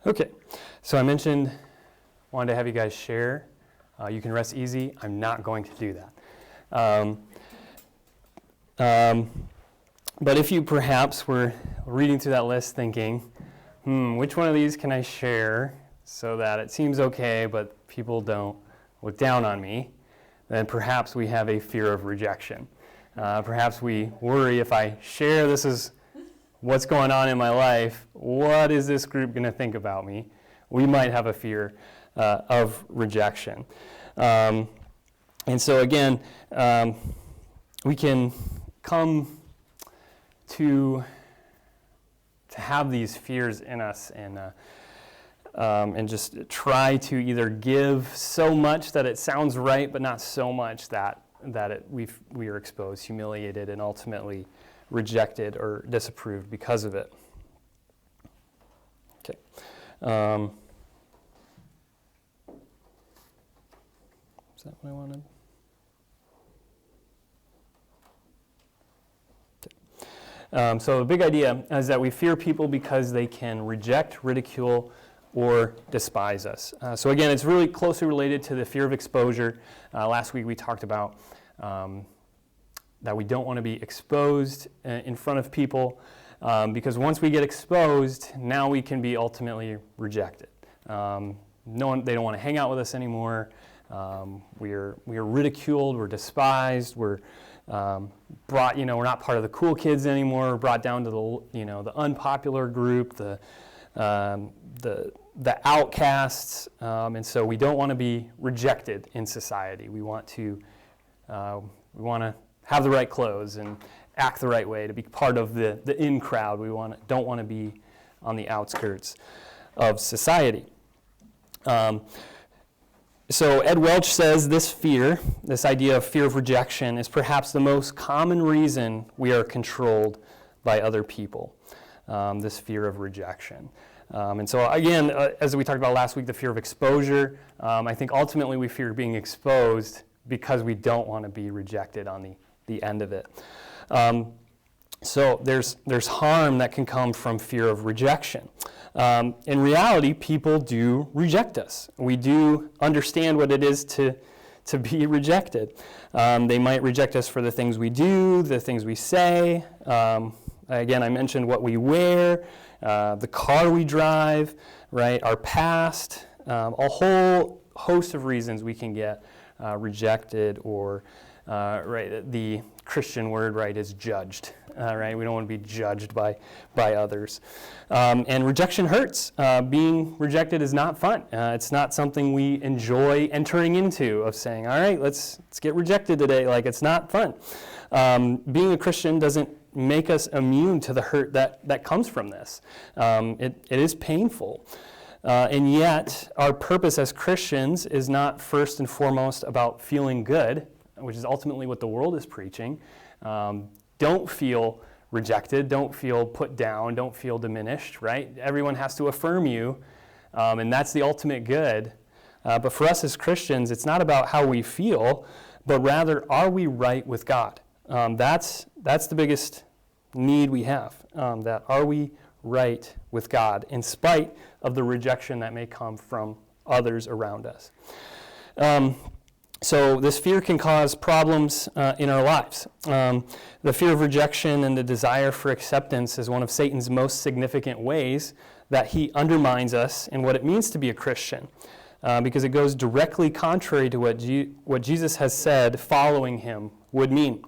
Okay, so I mentioned wanted to have you guys share. You can rest easy. I'm not going to do that. But if you perhaps were reading through that list thinking, which one of these can I share so that it seems okay, but people don't look down on me, then perhaps we have a fear of rejection. Perhaps we worry, if I share this is what's going on in my life, what is this group going to think about me? We might have a fear of rejection. And so again, we can come to have these fears in us and just try to either give so much that it sounds right, but not so much that we are exposed, humiliated, and ultimately rejected or disapproved because of it. Okay. Is that what I wanted? Okay. So the big idea is that we fear people because they can reject, ridicule, or despise us. So again, it's really closely related to the fear of exposure. Last week we talked about that we don't want to be exposed in front of people because once we get exposed, now we can be ultimately rejected. They don't want to hang out with us anymore. We are ridiculed. We're despised. We're brought. We're not part of the cool kids anymore. We're brought down to the unpopular group, the outcasts, and so we don't want to be rejected in society. We want to have the right clothes and act the right way to be part of the in crowd. We don't want to be on the outskirts of society. So Ed Welch says this idea of fear of rejection, is perhaps the most common reason we are controlled by other people. This fear of rejection. And so again, as we talked about last week, the fear of exposure, I think ultimately we fear being exposed because we don't want to be rejected on the end of it. So there's harm that can come from fear of rejection. In reality, people do reject us. We do understand what it is to be rejected. They might reject us for the things we do, the things we say. Again, I mentioned what we wear, the car we drive, right? Our past, a whole host of reasons we can get rejected or, right? The Christian word, right, is judged. Right? We don't want to be judged by others. And rejection hurts. Being rejected is not fun. It's not something we enjoy entering into, of saying, all right, let's get rejected today. Like, it's not fun. Being a Christian doesn't make us immune to the hurt that comes from this. It is painful. And yet, our purpose as Christians is not first and foremost about feeling good, which is ultimately what the world is preaching. Don't feel rejected, don't feel put down, don't feel diminished, right? Everyone has to affirm you, and that's the ultimate good. But for us as Christians, it's not about how we feel, but rather, are we right with God? That's the biggest need we have, that are we right with God, in spite of the rejection that may come from others around us. So this fear can cause problems in our lives. The fear of rejection and the desire for acceptance is one of Satan's most significant ways that he undermines us in what it means to be a Christian, because it goes directly contrary to what Jesus has said following him would mean.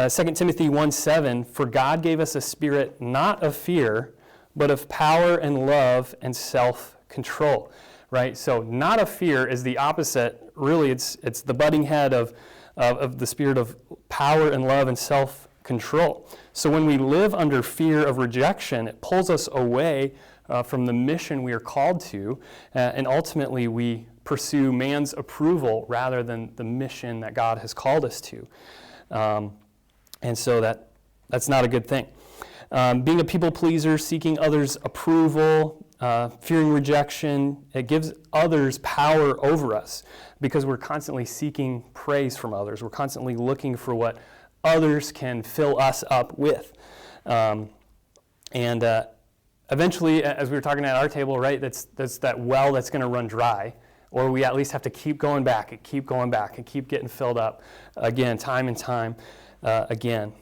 2 Timothy 1:7, "For God gave us a spirit not of fear, but of power and love and self-control." Right? So not of fear is the opposite. Really, it's the butting head of the spirit of power and love and self-control. So when we live under fear of rejection, it pulls us away from the mission we are called to, and ultimately we pursue man's approval rather than the mission that God has called us to. And so that's not a good thing. Being a people pleaser, seeking others' approval, fearing rejection, it gives others power over us because we're constantly seeking praise from others. We're constantly looking for what others can fill us up with. And eventually, as we were talking at our table, right, that's that well that's going to run dry, or we at least have to keep going back and keep going back and keep getting filled up again, time and time again.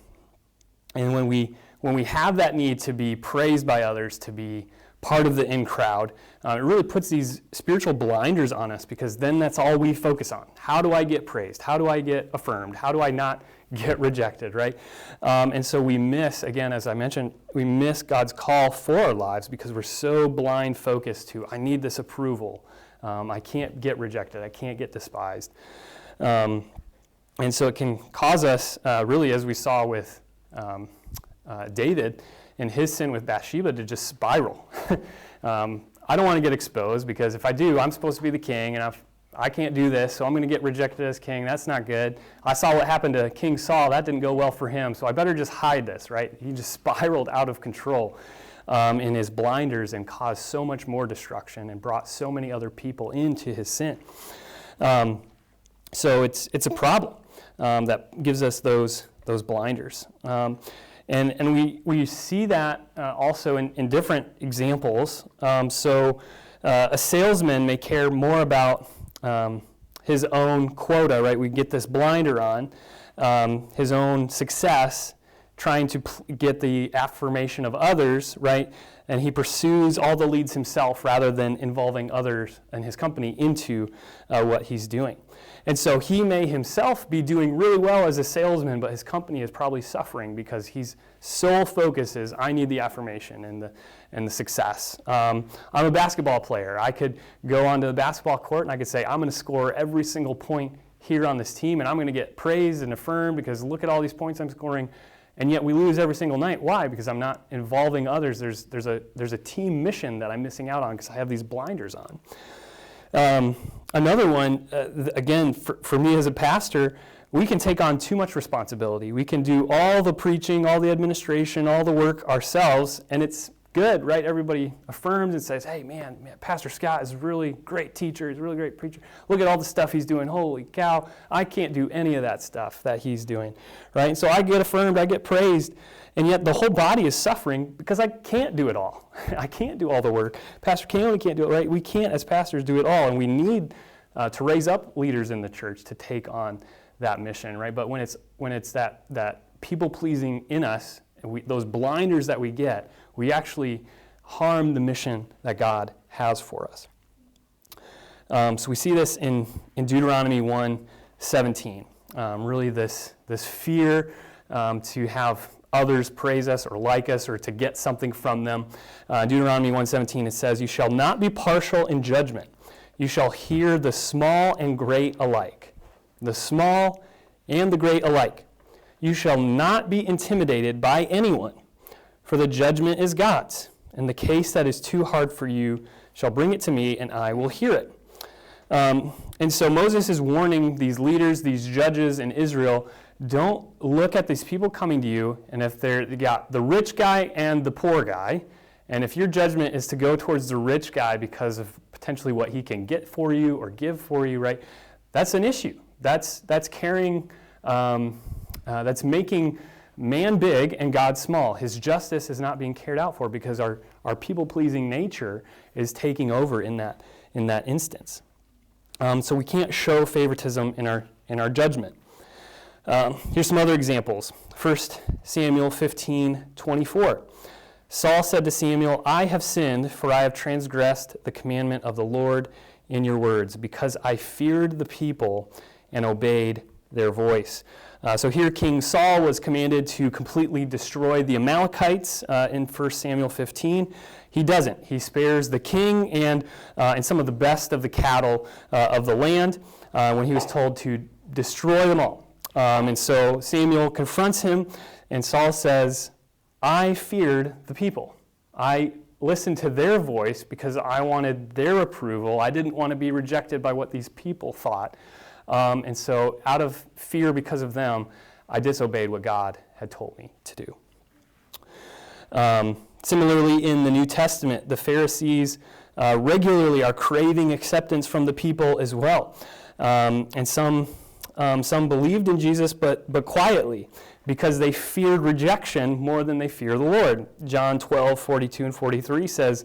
And when we have that need to be praised by others, to be part of the in crowd, it really puts these spiritual blinders on us, because then that's all we focus on. How do I get praised? How do I get affirmed? How do I not get rejected, right? And so we miss, again, as I mentioned, we miss God's call for our lives because we're so blind focused to, I need this approval. I can't get rejected. I can't get despised. And so it can cause us, really, as we saw with David and his sin with Bathsheba, to just spiral. I don't want to get exposed, because if I do, I'm supposed to be the king, and I can't do this, so I'm going to get rejected as king. That's not good. I saw what happened to King Saul. That didn't go well for him, so I better just hide this, right? He just spiraled out of control in his blinders and caused so much more destruction and brought so many other people into his sin. So it's a problem that gives us those blinders. And we see that also in different examples. So a salesman may care more about his own quota, right? We get this blinder on, his own success, trying to get the affirmation of others, right? And he pursues all the leads himself rather than involving others and his company into what he's doing. And so he may himself be doing really well as a salesman, but his company is probably suffering because his sole focus is, I need the affirmation and the success. I'm a basketball player. I could go onto the basketball court and I could say, I'm going to score every single point here on this team, and I'm going to get praised and affirmed because look at all these points I'm scoring. And yet we lose every single night. Why? Because I'm not involving others. There's a team mission that I'm missing out on because I have these blinders on. Another one, again, for me as a pastor, we can take on too much responsibility. We can do all the preaching, all the administration, all the work ourselves, and it's good, right? Everybody affirms and says, hey, man, Pastor Scott is a really great teacher. He's a really great preacher. Look at all the stuff he's doing. Holy cow, I can't do any of that stuff that he's doing, right? So I get affirmed, I get praised, and yet the whole body is suffering because I can't do it all. I can't do all the work. Pastor Kalen can't do it, right? We can't, as pastors, do it all, and we need to raise up leaders in the church to take on that mission, right? But when it's that people-pleasing in us, and those blinders that we get, we actually harm the mission that God has for us. So we see this in Deuteronomy 1:17. Really this fear to have others praise us or like us or to get something from them. Deuteronomy 1:17, it says, you shall not be partial in judgment. You shall hear the small and great alike. The small and the great alike. You shall not be intimidated by anyone, for the judgment is God's, and the case that is too hard for you shall bring it to me, and I will hear it. And so Moses is warning these leaders, these judges in Israel, don't look at these people coming to you, and if they got the rich guy and the poor guy, and if your judgment is to go towards the rich guy because of potentially what he can get for you or give for you, right, that's an issue. That's carrying... that's making man big and God small. His justice is not being carried out for because our people-pleasing nature is taking over in that instance. So we can't show favoritism in our judgment. Here's some other examples. 1 Samuel 15:24. Saul said to Samuel, I have sinned, for I have transgressed the commandment of the Lord in your words, because I feared the people and obeyed their voice. So here King Saul was commanded to completely destroy the Amalekites in 1 Samuel 15. He doesn't. He spares the king and some of the best of the cattle of the land when he was told to destroy them all. And so Samuel confronts him, and Saul says, I feared the people. I listened to their voice because I wanted their approval. I didn't want to be rejected by what these people thought. And so out of fear because of them, I disobeyed what God had told me to do. Similarly, in the New Testament, the Pharisees regularly are craving acceptance from the people as well. And some believed in Jesus, but quietly. because they feared rejection more than they fear the Lord. John 12:42 and 43 says,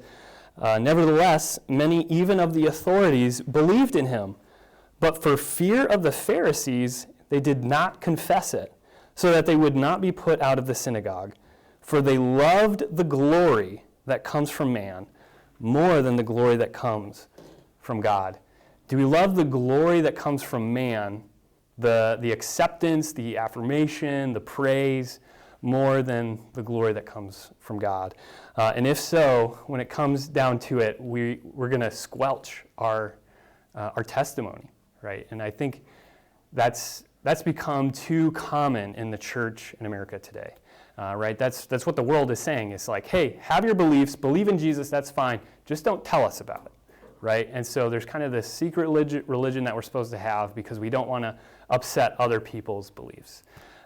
nevertheless, many even of the authorities believed in him, but for fear of the Pharisees, they did not confess it, so that they would not be put out of the synagogue. For they loved the glory that comes from man more than the glory that comes from God. Do we love the glory that comes from man, the acceptance, the affirmation, the praise, more than the glory that comes from God? And if so, when it comes down to it, we're going to squelch our testimony, right? And I think that's become too common in the church in America today, right? That's what the world is saying. It's like, hey, have your beliefs, believe in Jesus, that's fine. Just don't tell us about it, right? And so there's kind of this secret religion that we're supposed to have because we don't want to upset other people's beliefs.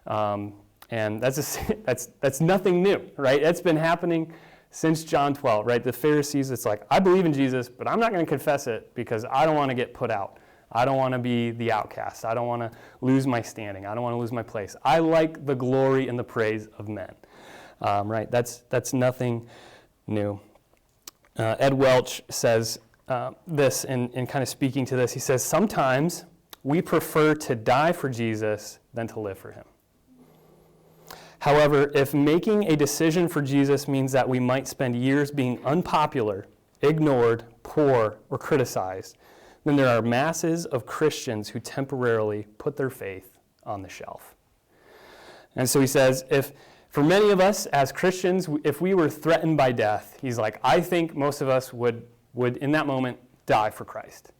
And that's nothing new, right? It's been happening since John 12, right? The Pharisees, it's like, I believe in Jesus, but I'm not going to confess it because I don't want to get put out. I don't want to be the outcast. I don't want to lose my standing. I don't want to lose my place. I like the glory and the praise of men, right? That's nothing new. Ed Welch says this in kind of speaking to this. He says, sometimes we prefer to die for Jesus than to live for him. However, if making a decision for Jesus means that we might spend years being unpopular, ignored, poor, or criticized, then there are masses of Christians who temporarily put their faith on the shelf. And so he says, if for many of us as Christians, if we were threatened by death, he's like, I think most of us would in that moment die for Christ.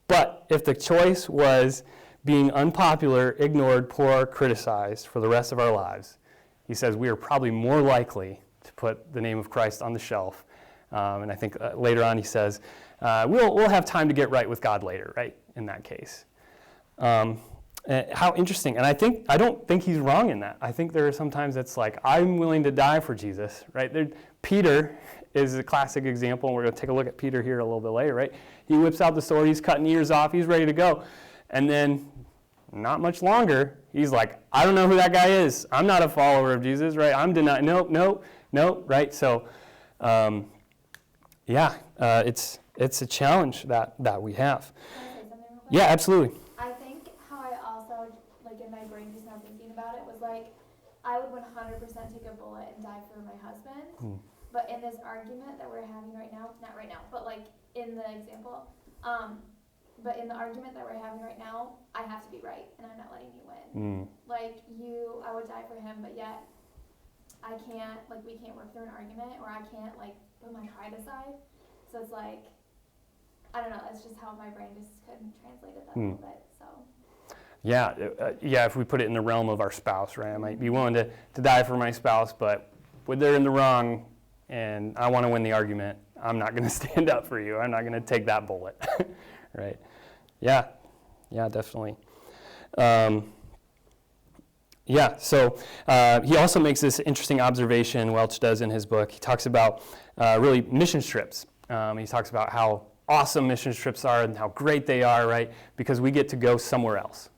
But if the choice was being unpopular, ignored, poor, criticized for the rest of our lives, he says we are probably more likely to put the name of Christ on the shelf. And I think later on he says, we'll have time to get right with God later, right, in that case. How interesting. And I don't think he's wrong in that. I think there are sometimes it's like, I'm willing to die for Jesus, right? Peter is a classic example, and we're going to take a look at Peter here a little bit later, right? He whips out the sword, he's cutting ears off, he's ready to go. And then, not much longer, he's like, I don't know who that guy is. I'm not a follower of Jesus, right? I'm denying, nope, right? So, it's a challenge that we have. Can I say something real quick? Yeah, absolutely. I think how I also, like in my brain just now thinking about it, was like, I would 100% take a bullet and die for my husband. But in this argument that we're having right now, not right now, but like in the example, but in the argument that we're having right now, I have to be right, and I'm not letting you win. Like I would die for him, but yet I can't, like we can't work through an argument, or I can't like put my pride aside. So it's like, I don't know, that's just how my brain just couldn't translate it that little bit, so. Yeah, if we put it in the realm of our spouse, right? I might be willing to die for my spouse, but when they're in the wrong and I want to win the argument, I'm not going to stand up for you. I'm not going to take that bullet, right? Yeah, definitely. So he also makes this interesting observation, Welch does in his book. He talks about really mission trips. He talks about how awesome mission trips are and how great they are, right? Because we get to go somewhere else.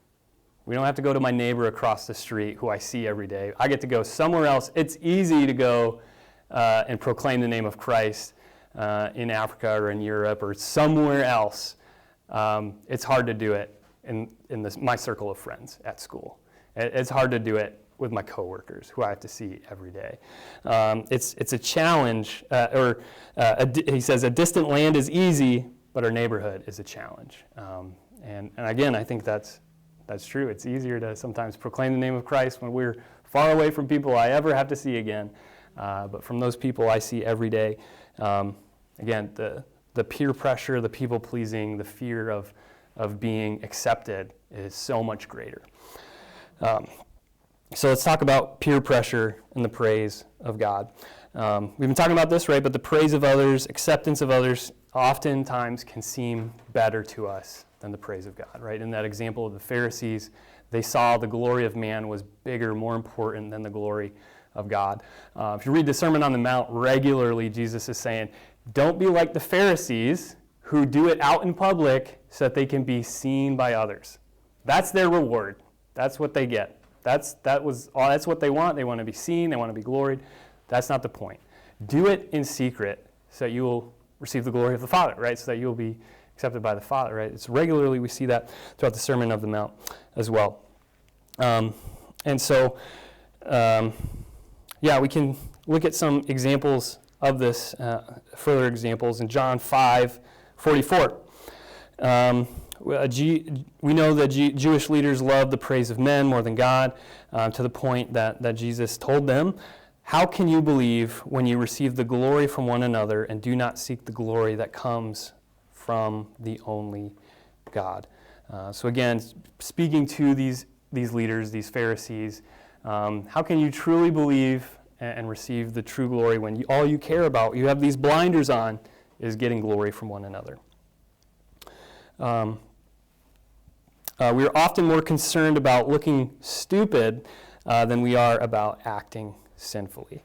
We don't have to go to my neighbor across the street who I see every day. I get to go somewhere else. It's easy to go and proclaim the name of Christ in Africa or in Europe or somewhere else. It's hard to do it in my circle of friends at school. It's hard to do it with my coworkers who I have to see every day. It's a challenge, he says, a distant land is easy, but our neighborhood is a challenge. And again, I think that's true. It's easier to sometimes proclaim the name of Christ when we're far away from people I ever have to see again. But from those people I see every day, again, the peer pressure, the people pleasing, the fear of being accepted is so much greater. So let's talk about peer pressure and the praise of God. We've been talking about this, right? But the praise of others, acceptance of others, oftentimes can seem better to us than the praise of God, right? In that example of the Pharisees, they saw the glory of man was bigger, more important than the glory of God. If you read the Sermon on the Mount regularly, Jesus is saying, don't be like the Pharisees who do it out in public so that they can be seen by others. That's their reward. That's what they get. That's what they want. They want to be seen. They want to be gloried. That's not the point. Do it in secret so that you will receive the glory of the Father, right? So that you will be accepted by the Father, right? It's regularly we see that throughout the Sermon of the Mount as well. And so, we can look at some examples of this, further examples in John 5:44. We know that Jewish leaders love the praise of men more than God, to the point that Jesus told them, "How can you believe when you receive the glory from one another and do not seek the glory that comes from the only God?" So again, speaking to these leaders, these Pharisees, how can you truly believe and receive the true glory when all you care about, you have these blinders on, is getting glory from one another? We are often more concerned about looking stupid than we are about acting sinfully.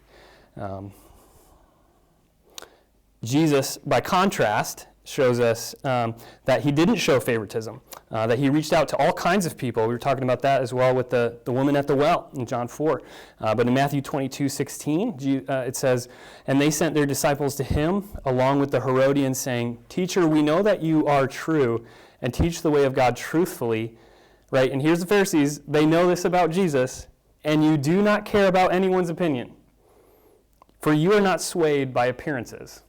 Jesus, by contrast, shows us that he didn't show favoritism, that he reached out to all kinds of people. We were talking about that as well with the woman at the well in John 4. But in Matthew 22:16, it says, "And they sent their disciples to him along with the Herodians, saying, 'Teacher, we know that you are true and teach the way of God truthfully.'" Right? And here's the Pharisees. They know this about Jesus, "and you do not care about anyone's opinion, for you are not swayed by appearances."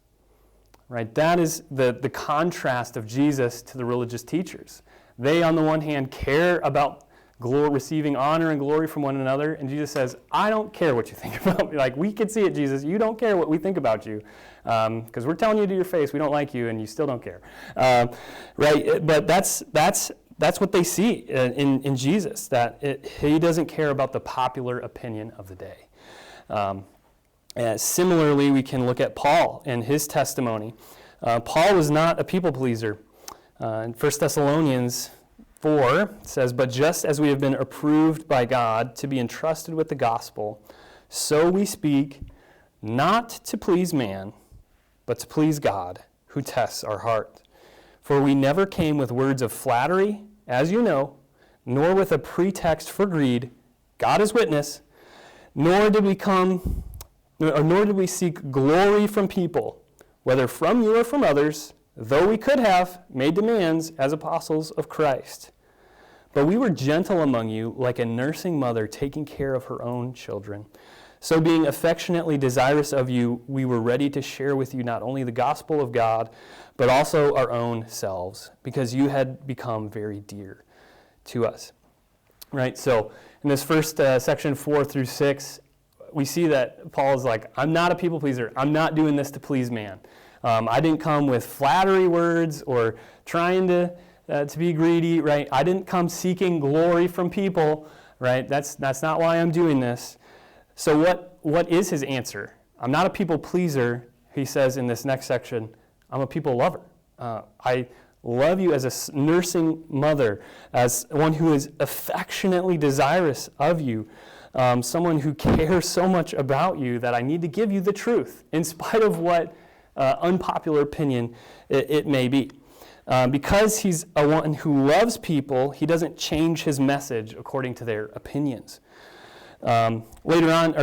Right? That is the contrast of Jesus to the religious teachers. They, on the one hand, care about receiving honor and glory from one another, and Jesus says, "I don't care what you think about me." Like, we can see it, Jesus. You don't care what we think about you, because we're telling you to your face we don't like you, and you still don't care. Right? But that's what they see in Jesus, that he doesn't care about the popular opinion of the day. Similarly, we can look at Paul and his testimony. Paul was not a people pleaser. In 1 Thessalonians 4, it says, "But just as we have been approved by God to be entrusted with the gospel, so we speak, not to please man, but to please God, who tests our heart. For we never came with words of flattery, as you know, nor with a pretext for greed, God is witness, nor did we seek glory from people, whether from you or from others, though we could have made demands as apostles of Christ. But we were gentle among you, like a nursing mother taking care of her own children. So being affectionately desirous of you, we were ready to share with you not only the gospel of God, but also our own selves, because you had become very dear to us." Right? So in this first section, 4 through 6, we see that Paul is like, "I'm not a people pleaser. I'm not doing this to please man. I didn't come with flattery words or trying to be greedy, right? I didn't come seeking glory from people, right? That's not why I'm doing this." So what is his answer? "I'm not a people pleaser," he says in this next section. "I'm a people lover. I love you as a nursing mother, as one who is affectionately desirous of you, someone who cares so much about you that I need to give you the truth, in spite of what unpopular opinion it may be." Because he's a one who loves people, he doesn't change his message according to their opinions. Later on,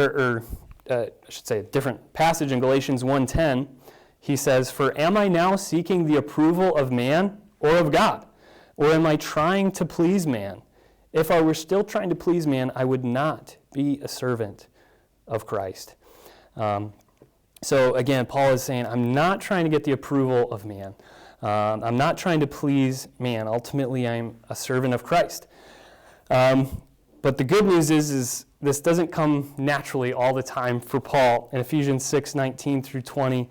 I should say a different passage in Galatians 1:10, he says, "For am I now seeking the approval of man or of God? Or am I trying to please man? If I were still trying to please man, I would not be a servant of Christ." So again, Paul is saying, I'm not trying to get the approval of man. I'm not trying to please man. Ultimately, I'm a servant of Christ. But the good news is this doesn't come naturally all the time for Paul. In Ephesians 6:19 through 20,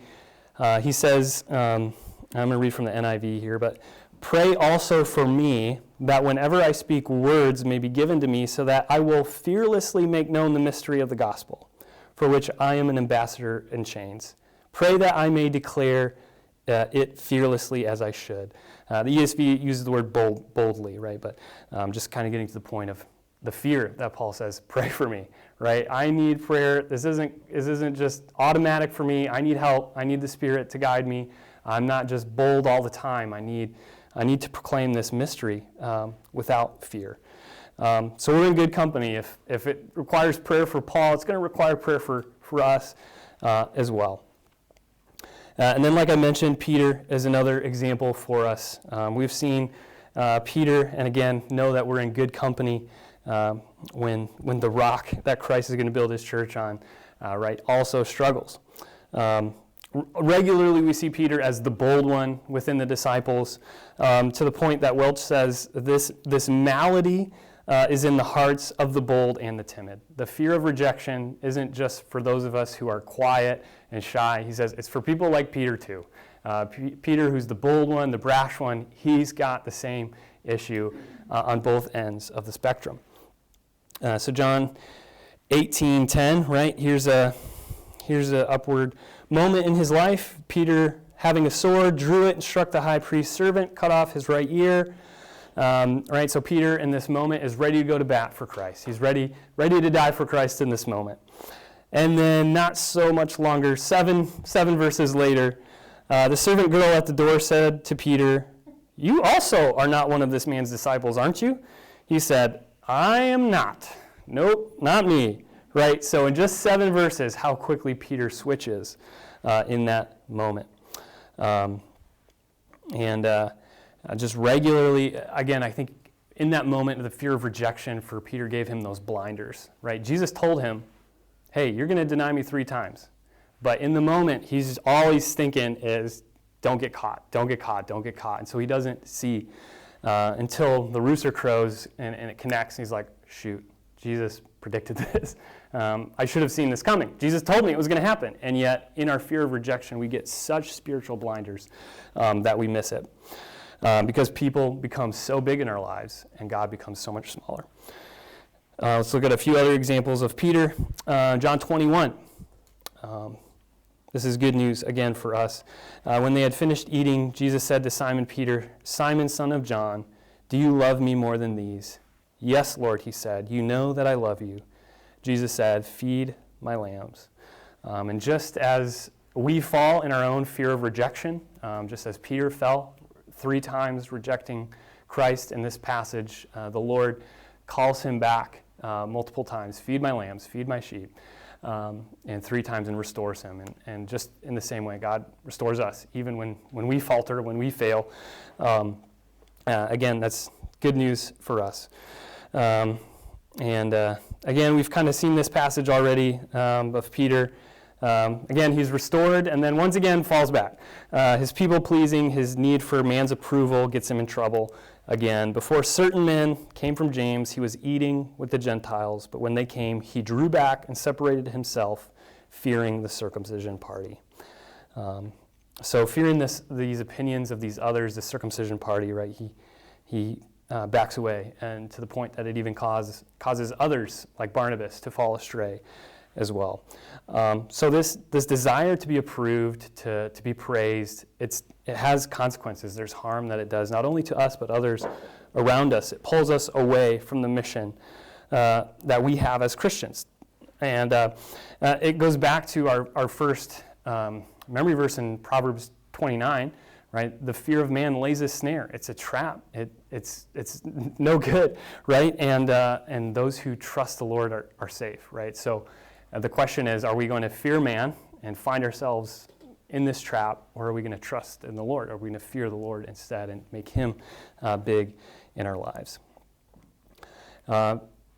he says, I'm going to read from the NIV here, but "Pray also for me, that whenever I speak, words may be given to me, so that I will fearlessly make known the mystery of the gospel, for which I am an ambassador in chains. Pray that I may declare it fearlessly as I should." The ESV uses the word boldly, right? But just kind of getting to the point of the fear that Paul says, "Pray for me," right? I need prayer. This isn't just automatic for me. I need help. I need the Spirit to guide me. I'm not just bold all the time. I need to proclaim this mystery without fear. So we're in good company. If it requires prayer for Paul, it's going to require prayer for us as well. And then, like I mentioned, Peter is another example for us. We've seen Peter, and again, know that we're in good company when the rock that Christ is going to build his church on, right, also struggles. Regularly, we see Peter as the bold one within the disciples, to the point that Welch says this malady is in the hearts of the bold and the timid. The fear of rejection isn't just for those of us who are quiet and shy. He says it's for people like Peter too. Peter, who's the bold one, the brash one, he's got the same issue on both ends of the spectrum. So John 18:10, right? Here's a upward moment in his life. Peter, having a sword, drew it and struck the high priest's servant, cut off his right ear. Right, so Peter in this moment is ready to go to bat for Christ. He's ready to die for Christ in this moment. And then not so much longer, seven verses later, the servant girl at the door said to Peter, "You also are not one of this man's disciples, aren't you?" He said, "I am not. Nope, not me." Right, so in just 7 verses, how quickly Peter switches in that moment. Just regularly, again, I think in that moment, the fear of rejection for Peter gave him those blinders, right? Jesus told him, hey, you're going to deny me 3 times. But in the moment, he's always thinking is, don't get caught, don't get caught, don't get caught. And so he doesn't see until the rooster crows and it connects. And he's like, shoot, Jesus predicted this. I should have seen this coming. Jesus told me it was going to happen. And yet, in our fear of rejection, we get such spiritual blinders that we miss it. Because people become so big in our lives and God becomes so much smaller. Let's look at a few other examples of Peter. John 21. This is good news again for us. When they had finished eating, Jesus said to Simon Peter, "Simon, son of John, do you love me more than these?" "Yes, Lord," he said, "you know that I love you." Jesus said, "Feed my lambs." And just as we fall in our own fear of rejection, just as Peter fell 3 times rejecting Christ in this passage, the Lord calls him back multiple times, "Feed my lambs, feed my sheep," and 3 times and restores him. And just in the same way, God restores us, even when we falter, when we fail. Again, that's good news for us. Again, we've kind of seen this passage already of Peter. Again, he's restored and then once again falls back. His people-pleasing, his need for man's approval gets him in trouble again. Before certain men came from James, he was eating with the Gentiles, but when they came, he drew back and separated himself, fearing the circumcision party. So fearing these opinions of these others, the circumcision party, right, he backs away, and to the point that it even causes others, like Barnabas, to fall astray as well. So this desire to be approved, to be praised, it has consequences. There's harm that it does, not only to us, but others around us. It pulls us away from the mission that we have as Christians. And it goes back to our first memory verse in Proverbs 29, right? The fear of man lays a snare. It's a trap. It's no good, right? And those who trust the Lord are safe, right? So the question is, are we going to fear man and find ourselves in this trap, or are we going to trust in the Lord? Are we going to fear the Lord instead and make him big in our lives?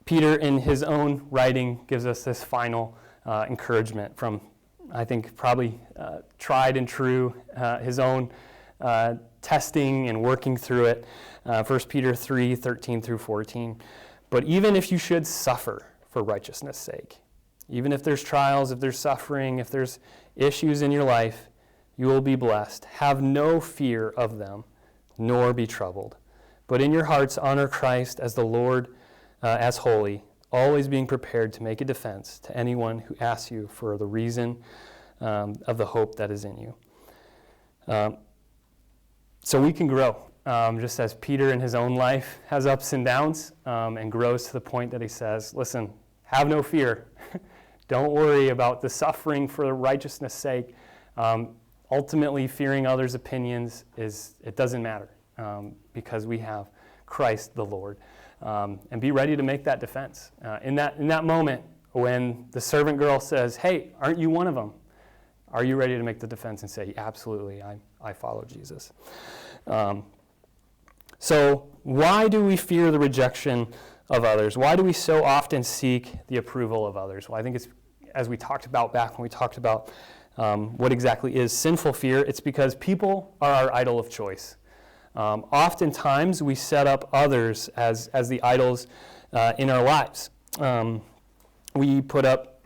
Peter, in his own writing, gives us this final encouragement from, I think, probably tried and true, his own testing and working through it. 1 Peter 3:13 through 14. "But even if you should suffer for righteousness' sake," even if there's trials, if there's suffering, if there's issues in your life, you will be blessed. "Have no fear of them, nor be troubled. But in your hearts honor Christ as the Lord, as holy, always being prepared to make a defense to anyone who asks you for the reason of the hope that is in you." So we can grow, just as Peter in his own life has ups and downs and grows to the point that he says, listen, have no fear. Don't worry about the suffering for righteousness' sake. Ultimately, fearing others' opinions, it doesn't matter because we have Christ the Lord. and be ready to make that defense. In that moment, when the servant girl says, hey, aren't you one of them? Are you ready to make the defense and say, absolutely, I follow Jesus? So why do we fear the rejection of others? Why do we so often seek the approval of others? Well, I think it's, as we talked about back when we talked about what exactly is sinful fear, it's because people are our idol of choice. Oftentimes, we set up others as the idols in our lives. We put up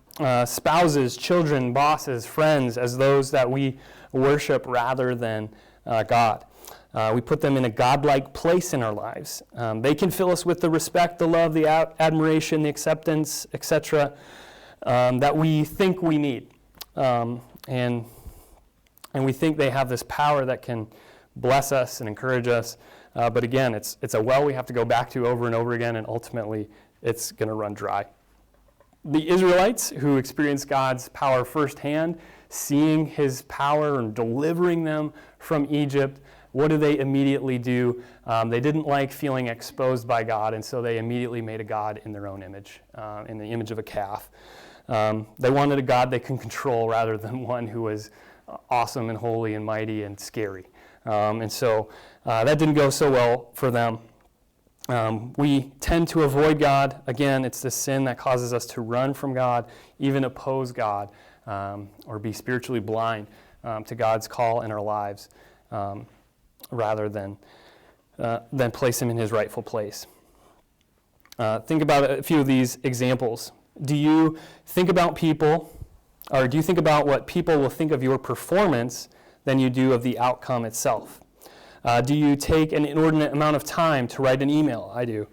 spouses, children, bosses, friends as those that we worship rather than God. We put them in a godlike place in our lives. They can fill us with the respect, the love, the admiration, the acceptance, etc., that we think we need. And we think they have this power that can bless us and encourage us. But again, it's a well we have to go back to over and over again, and ultimately it's going to run dry. The Israelites, who experienced God's power firsthand, seeing his power and delivering them from Egypt, what do they immediately do? They didn't like feeling exposed by God, and so they immediately made a god in their own image, in the image of a calf. They wanted a God they can control rather than one who was awesome and holy and mighty and scary. And so that didn't go so well for them. We tend to avoid God. Again, it's the sin that causes us to run from God, even oppose God, or be spiritually blind to God's call in our lives, rather than place him in his rightful place. Think about a few of these examples. Do you think about people, or do you think about what people will think of your performance than you do of the outcome itself? Do you take an inordinate amount of time to write an email? I do.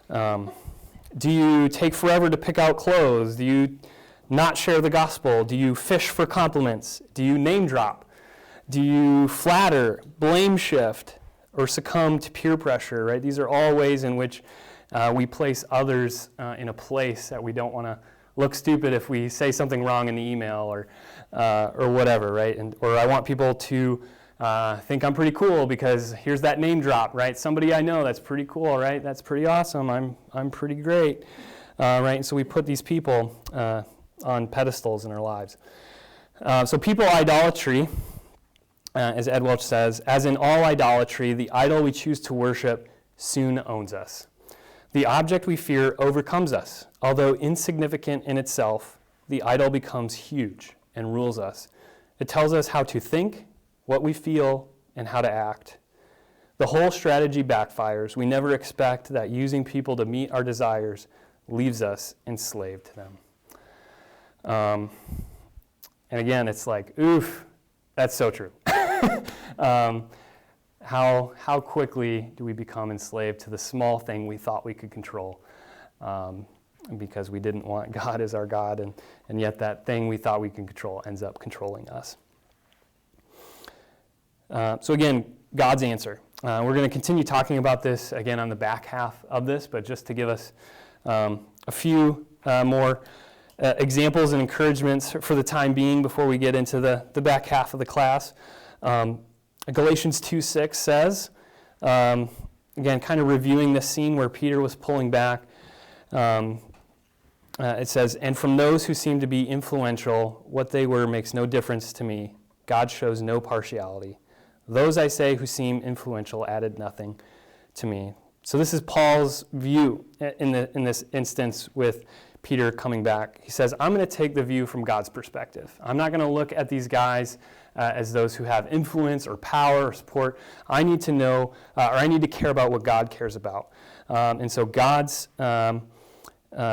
Do you take forever to pick out clothes? Do you not share the gospel? Do you fish for compliments? Do you name drop? Do you flatter, blame shift, or succumb to peer pressure? Right? These are all ways in which we place others in a place that we don't want to look stupid if we say something wrong in the email or whatever, right? Or I want people to think I'm pretty cool because here's that name drop, right? Somebody I know that's pretty cool, right? That's pretty awesome. I'm pretty great, right? And so we put these people on pedestals in our lives. So people idolatry, as Ed Welch says, as in all idolatry, the idol we choose to worship soon owns us. The object we fear overcomes us. Although insignificant in itself, the idol becomes huge and rules us. It tells us how to think, what we feel, and how to act. The whole strategy backfires. We never expect that using people to meet our desires leaves us enslaved to them. And again, it's like, oof, that's so true. How quickly do we become enslaved to the small thing we thought we could control, because we didn't want God as our God, and yet that thing we thought we could control ends up controlling us. So again, God's answer. We're going to continue talking about this again on the back half of this, but just to give us a few more examples and encouragements for the time being before we get into the back half of the class. Galatians 2:6 says, again, kind of reviewing this scene where Peter was pulling back, it says, "And from those who seem to be influential, what they were makes no difference to me. God shows no partiality. Those, I say, who seem influential added nothing to me." So this is Paul's view in this instance with Peter coming back. He says, I'm going to take the view from God's perspective. I'm not going to look at these guys as those who have influence or power or support. I need to know, or I need to care about what God cares about. And so God's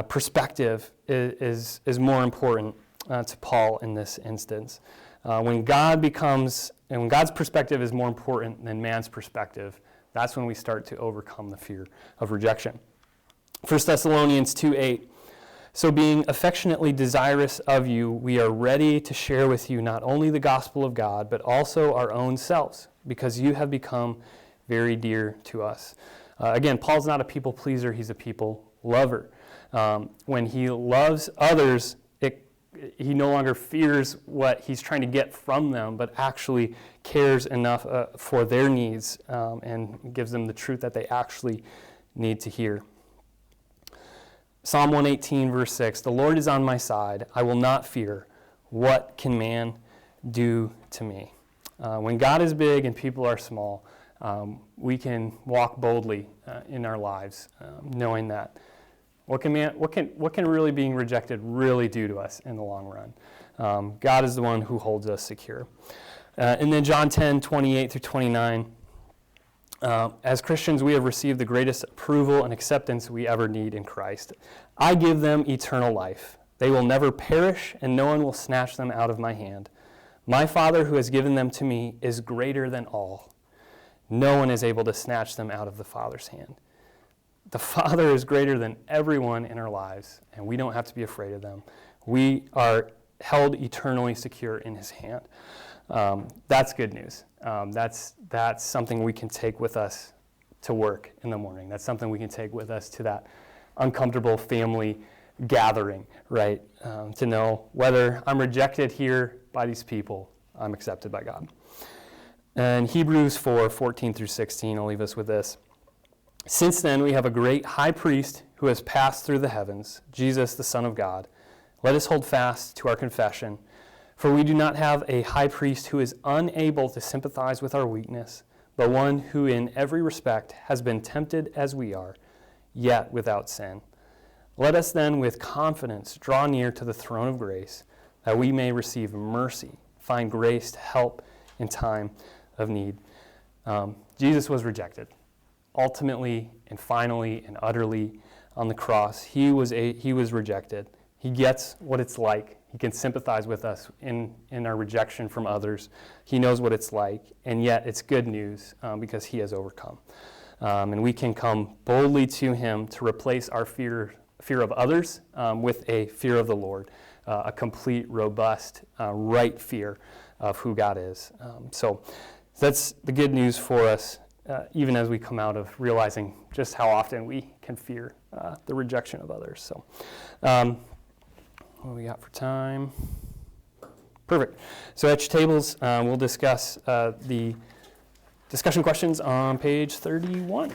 perspective is more important to Paul in this instance. When God's perspective is more important than man's perspective, that's when we start to overcome the fear of rejection. 1 Thessalonians 2:8. So being affectionately desirous of you, we are ready to share with you not only the gospel of God, but also our own selves, because you have become very dear to us. Again, Paul's not a people pleaser, he's a people lover. When he loves others, he no longer fears what he's trying to get from them, but actually cares enough for their needs and gives them the truth that they actually need to hear. Psalm 118, verse 6, the Lord is on my side. I will not fear. What can man do to me? When God is big and people are small, we can walk boldly in our lives, knowing that what can really being rejected really do to us in the long run? God is the one who holds us secure. And then John 10, 28 through 29. As Christians, we have received the greatest approval and acceptance we ever need in Christ. I give them eternal life. They will never perish, and no one will snatch them out of my hand. My Father who has given them to me is greater than all. No one is able to snatch them out of the Father's hand. The Father is greater than everyone in our lives, and we don't have to be afraid of them. We are held eternally secure in his hand. That's good news. That's something we can take with us to work in the morning. That's something we can take with us to that uncomfortable family gathering, right? To know whether I'm rejected here by these people, I'm accepted by God. And Hebrews 4, 14 through 16, I'll leave us with this. Since then, we have a great high priest who has passed through the heavens, Jesus, the Son of God. Let us hold fast to our confession. For we do not have a high priest who is unable to sympathize with our weakness, but one who in every respect has been tempted as we are, yet without sin. Let us then with confidence draw near to the throne of grace, that we may receive mercy, find grace to help in time of need. Jesus was rejected, ultimately and finally and utterly on the cross. He was rejected. He gets what it's like. He can sympathize with us in our rejection from others. He knows what it's like, and yet it's good news because he has overcome. And we can come boldly to him to replace our fear of others with a fear of the Lord, a complete, robust, right fear of who God is. So that's the good news for us, even as we come out of realizing just how often we can fear the rejection of others. So. What do we got for time? Perfect. So at your tables, we'll discuss the discussion questions on page 31.